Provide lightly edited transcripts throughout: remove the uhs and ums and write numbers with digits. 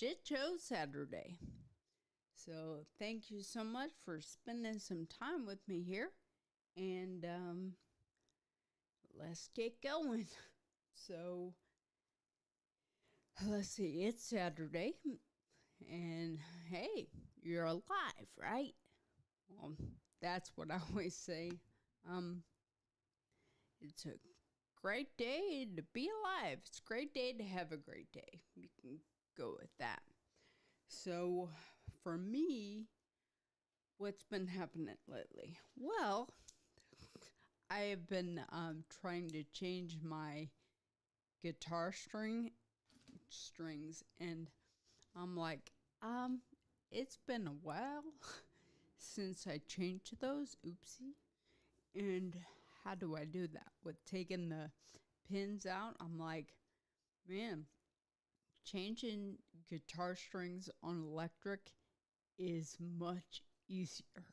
Shit Show Saturday. So, thank you so much for spending some time with me here. And let's get going. So, let's see, it's Saturday. And hey, you're alive, right? Well, that's what I always say. Um, it's a great day to be alive. It's a great day to have a great day. You can go with that. So, for me, what's been happening lately? Well, I have been trying to change my guitar strings, and I'm like, it's been a while since I changed those. Oopsie. And how do I do that? With taking the pins out, I'm like, man, changing guitar strings on electric is much easier.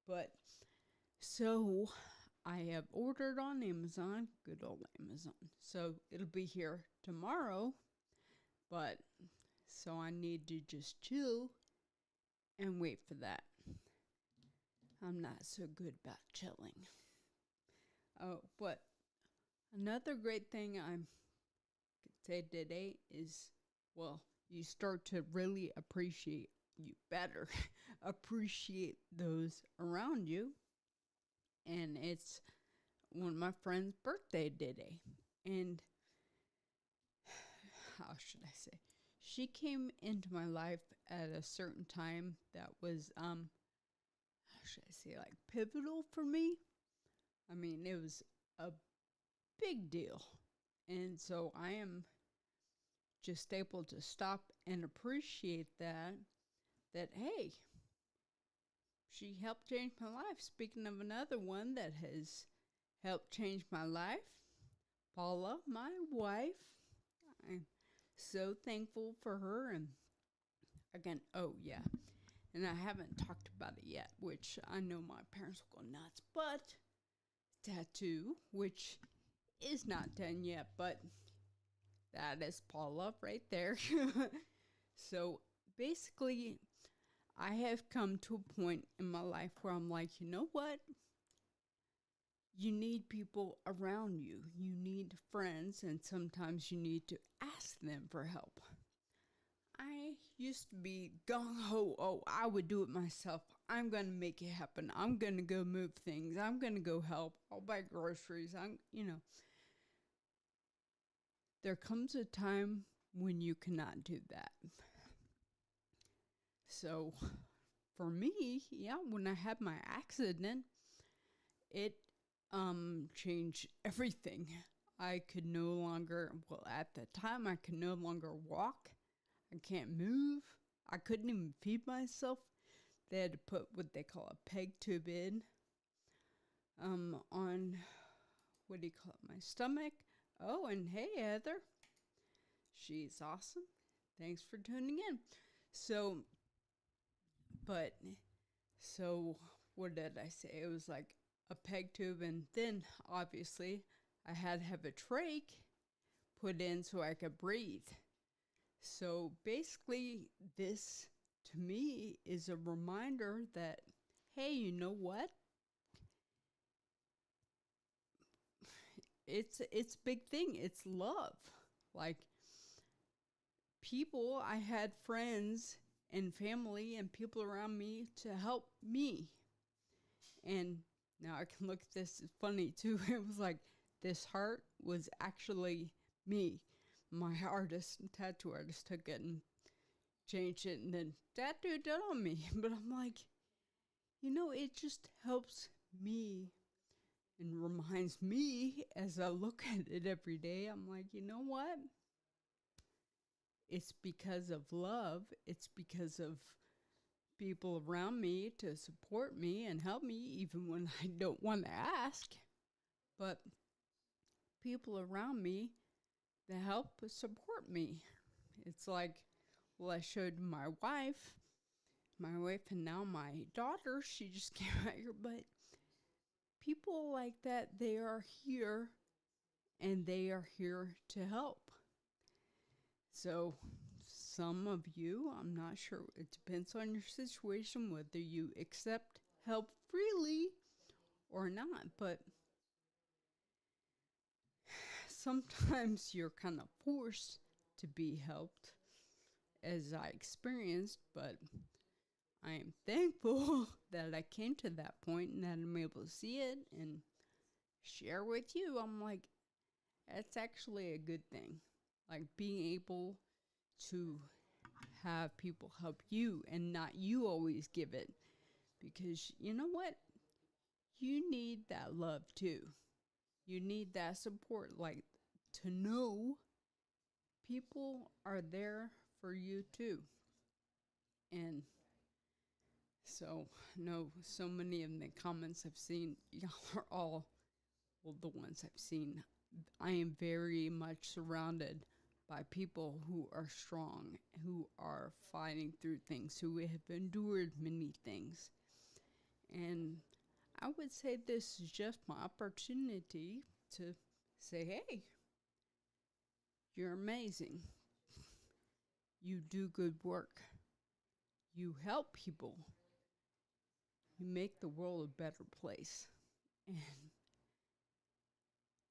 But so I have ordered on Amazon, good old Amazon. So it'll be here tomorrow, but so I need to just chill and wait for that. I'm not so good about chilling. Oh, but another great thing I could say today is, well, you start to really appreciate, you better appreciate those around you. And it's one of my friend's birthday today. And how should I say? She came into my life at a certain time that was, how should I say, like pivotal for me. I mean, it was a big deal. And so I am just able to stop and appreciate that, hey, she helped change my life. Speaking of another one that has helped change my life, Paula, my wife. I'm so thankful for her. And again, oh yeah, and I haven't talked about it yet, which I know my parents will go nuts, but tattoo, which is not done yet, but that is Paula right there. So basically, I have come to a point in my life where I'm like, you know what? You need people around you. You need friends, and sometimes you need to ask them for help. I used to be gung ho. Oh, I would do it myself. I'm going to make it happen. I'm going to go move things. I'm going to go help. I'll buy groceries. There comes a time when you cannot do that. So for me, yeah, when I had my accident, it changed everything. I could no longer, well, at the time, I could no longer walk. I can't move. I couldn't even feed myself. They had to put what they call a peg tube in on, what do you call it, my stomach. Oh, and hey, Heather. She's awesome. Thanks for tuning in. So, but, so what did I say? It was like a peg tube, and then obviously I had to have a trach put in so I could breathe. So basically, this to me is a reminder that, hey, you know what? It's a big thing. It's love. Like people, I had friends and family and people around me to help me. And now I can look at this, it's funny too. It was like this heart was actually me. My tattoo artist took it and changed it and then tattooed it on me. But I'm like, it just helps me and reminds me as I look at it every day. I'm like, you know what? It's because of love. It's because of people around me to support me and help me even when I don't want to ask. But people around me that help support me. It's like, well, I showed my wife and now my daughter, she just came out here, but people like that, they are here and they are here to help. So some of you, I'm not sure. It depends on your situation whether you accept help freely or not. But sometimes you're kind of forced to be helped, as I experienced. But I am thankful that I came to that point and that I'm able to see it and share with you. I'm like, that's actually a good thing. Like being able to have people help you and not you always give it. Because you know what? You need that love too. You need that support. Like to know people are there for you too. And so, no, so many of the comments I've seen, y'all are all, well, the ones I've seen. I am very much surrounded by people who are strong, who are fighting through things, who have endured many things. And I would say this is just my opportunity to say, hey, you're amazing. You do good work. You help people. You make the world a better place. And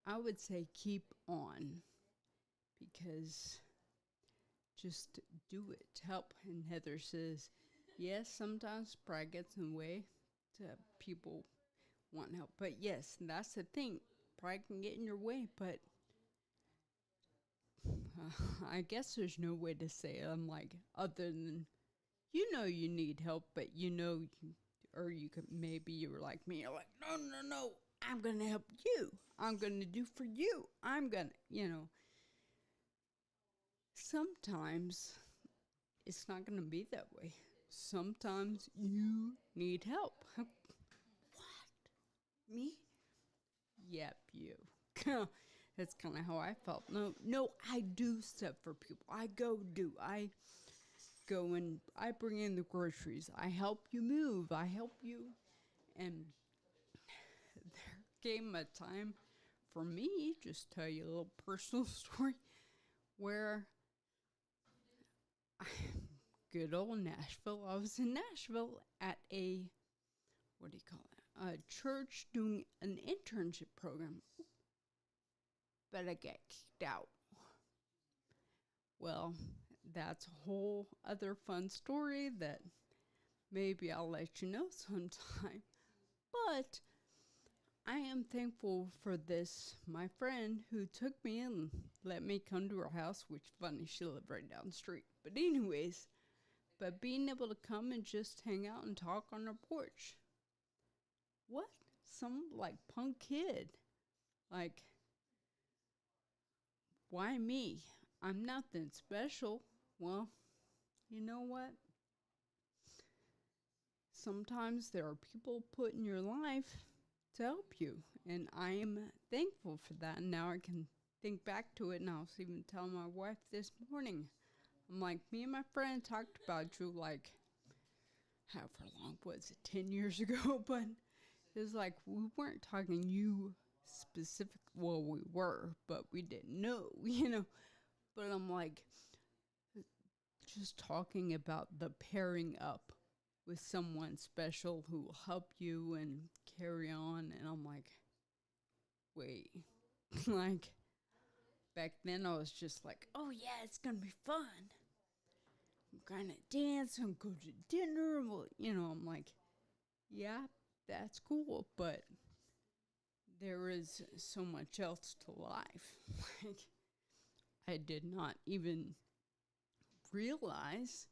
I would say keep on, because just do it. Help. And Heather says, yes, sometimes pride gets in the way to people want help. But yes, that's the thing. Pride can get in your way, but I guess there's no way to say it. I'm like, other than, you need help, but or you could, maybe you were like me, you're like, no, I'm going to help you. I'm going to do for you. I'm going to, Sometimes it's not going to be that way. Sometimes you need help. What? Me? Yep, you. That's kind of how I felt. No, I do stuff for people. I go and I bring in the groceries. I help you move. I help you. And there came a time for me, just tell you a little personal story, where good old Nashville. I was in Nashville at a, what do you call it? A church doing an internship program. But I got kicked out. Well, that's a whole other fun story that maybe I'll let you know sometime. But I am thankful for this, my friend who took me and let me come to her house, which funny, she lived right down the street. But anyways, being able to come and just hang out and talk on her porch. What? Some like punk kid. Like, why me? I'm nothing special. Well, you know what? Sometimes there are people put in your life to help you. And I am thankful for that. And now I can think back to it. And I was even telling my wife this morning. I'm like, me and my friend talked about you like, however long was it, 10 years ago? But it was like, we weren't talking you specific. Well, we were, but we didn't know, But I'm like, just talking about the pairing up with someone special who will help you and carry on. And I'm like, wait, like back then I was just like, oh yeah, it's going to be fun. I'm going to dance and go to dinner. Well, I'm like, yeah, that's cool. But there is so much else to life. Like, I did not even realize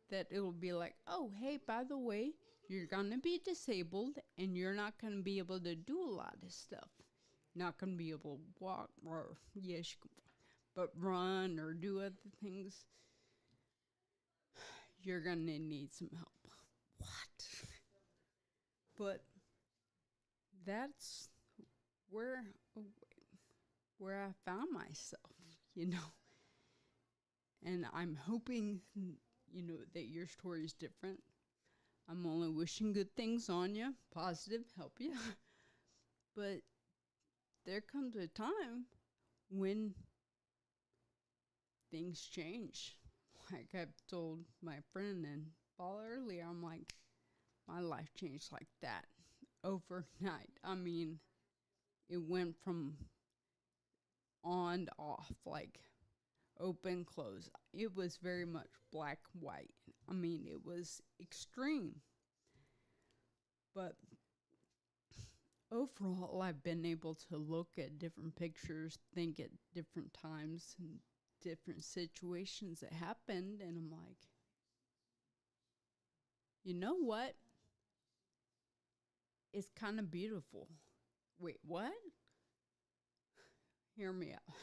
that it will be like, oh, hey, by the way, you're going to be disabled and you're not going to be able to do a lot of stuff. Not going to be able to walk, or yes, you can walk, but run or do other things. You're going to need some help. What? But that's where I found myself, And I'm hoping, that your story is different. I'm only wishing good things on you, positive, help you. But there comes a time when things change. like I've told my friend and Paul earlier, I'm like, my life changed like that overnight. I mean, it went from on to off, like open, close. It was very much black, white. I mean, it was extreme. But overall, I've been able to look at different pictures, think at different times and different situations that happened, and I'm like, you know what? It's kind of beautiful. Wait, what? Hear me out.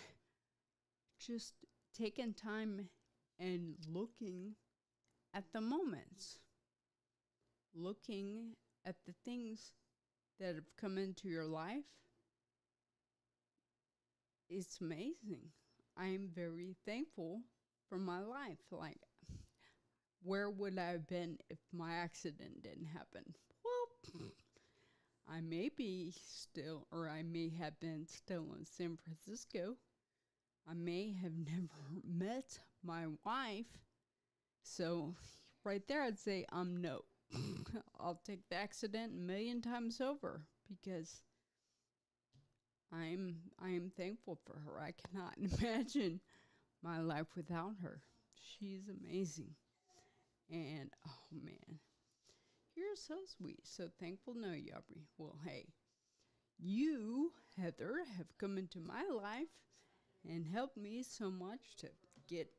Just taking time and looking at the moments, looking at the things that have come into your life. It's amazing. I'm very thankful for my life. Like, where would I have been if my accident didn't happen? Well, I may be still, or I may have been still in San Francisco. I may have never met my wife. So, right there, I'd say no. I'll take the accident a million times over because I am thankful for her. I cannot imagine my life without her. She's amazing. And oh man, you're so sweet. So thankful to know you, Aubrey. Well, hey, you, Heather, have come into my life and helped me so much to get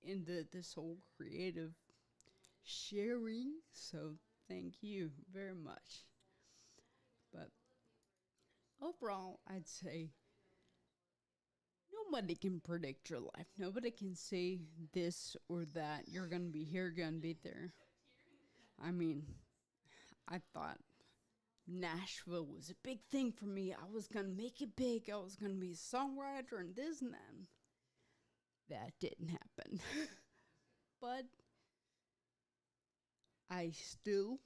into this whole creative sharing. So thank you very much. But overall, I'd say nobody can predict your life. Nobody can say this or that. You're going to be here, going to be there. I mean, I thought Nashville was a big thing for me. I was going to make it big. I was going to be a songwriter and this and that. That didn't happen. But I still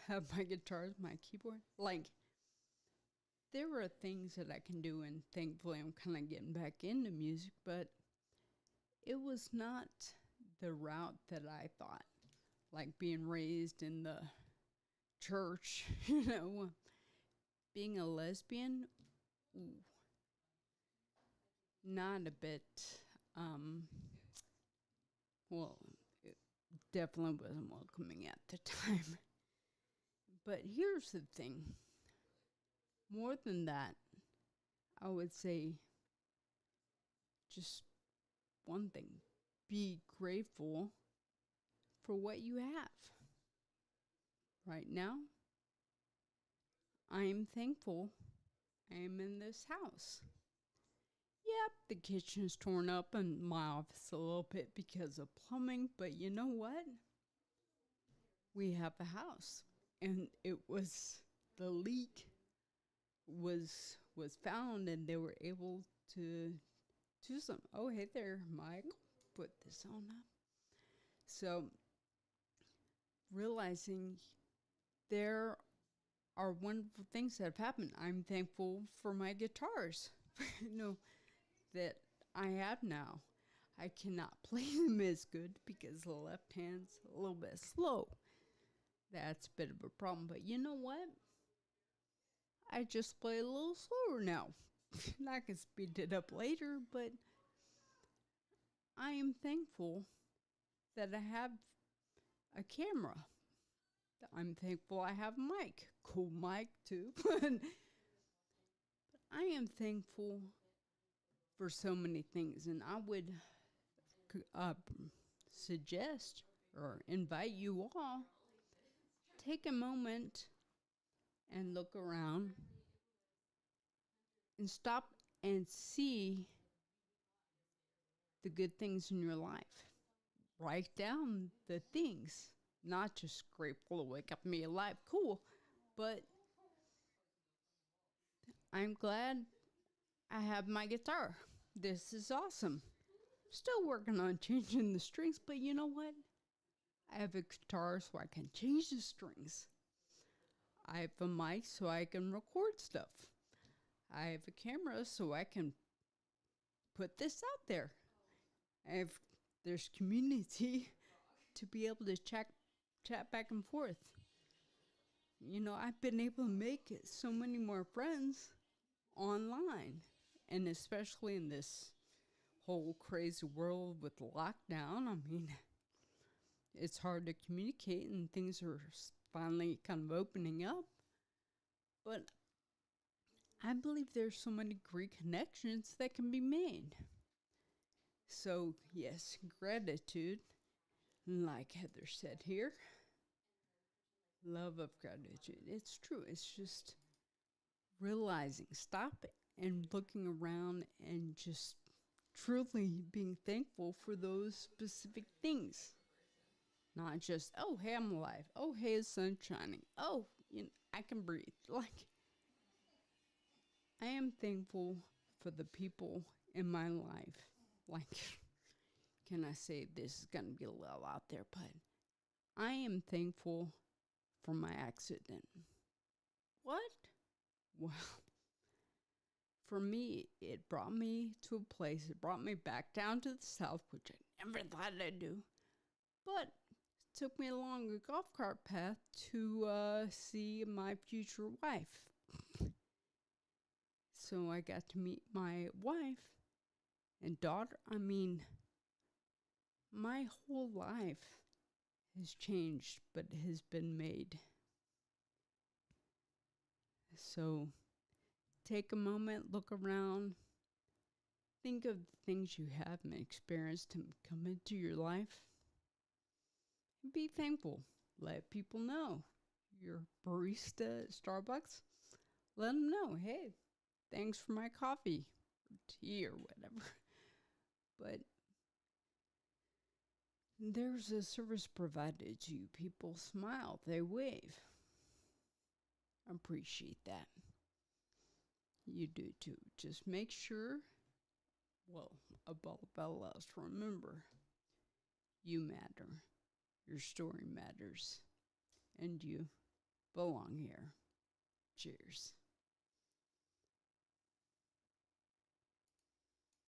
have my guitars, my keyboard. Like, there are things that I can do, and thankfully I'm kind of getting back into music, but it was not the route that I thought. Like being raised in the church, being a lesbian, ooh, not a bit, well, it definitely wasn't welcoming at the time. But here's the thing. More than that, I would say just one thing. Be grateful for what you have. Right now, I am thankful I am in this house. Yep, the kitchen's torn up and my office a little bit because of plumbing, but you know what? We have a house. And it was the leak was found and they were able to do some. Oh, hey there, Mike. Put this on up. So realizing there are wonderful things that have happened. I'm thankful for my guitars, that I have now. I cannot play them as good because the left hand's a little bit slow. That's a bit of a problem, but you know what? I just play a little slower now. I can speed it up later, but I am thankful that I have a camera. I'm thankful I have a mic. Cool mic, too. But I am thankful for so many things, and I would suggest or invite you all, take a moment and look around and stop and see the good things in your life. Write down the things, not just grateful to wake up and be alive. Cool. But I'm glad I have my guitar. This is awesome. Still working on changing the strings, but you know what? I have a guitar so I can change the strings. I have a mic so I can record stuff. I have a camera so I can put this out there. I have there's community to be able to chat back and forth. You know, I've been able to make so many more friends online, and especially in this whole crazy world with lockdown. I mean, it's hard to communicate, and things are finally kind of opening up. But I believe there's so many great connections that can be made. So, yes, gratitude, like Heather said here, love of gratitude. It's true. It's just realizing, stop and looking around and just truly being thankful for those specific things. Not just, oh, hey, I'm alive. Oh, hey, the sun's shining. Oh, I can breathe. Like, I am thankful for the people in my life. Like, can I say this is going to be a little out there, but I am thankful for my accident. What? Well, for me, it brought me to a place. It brought me back down to the south, which I never thought I'd do. But it took me along a golf cart path to see my future wife. So I got to meet my wife and daughter. I mean, my whole life has changed, but has been made. So take a moment, look around, think of the things you have and experienced to come into your life. And be thankful. Let people know. Your barista at Starbucks, let them know, hey, thanks for my coffee or tea or whatever. But there's a service provided to you. People smile, they wave. Appreciate that. You do too. Just make sure, well, above all else, remember, you matter. Your story matters. And you belong here. Cheers.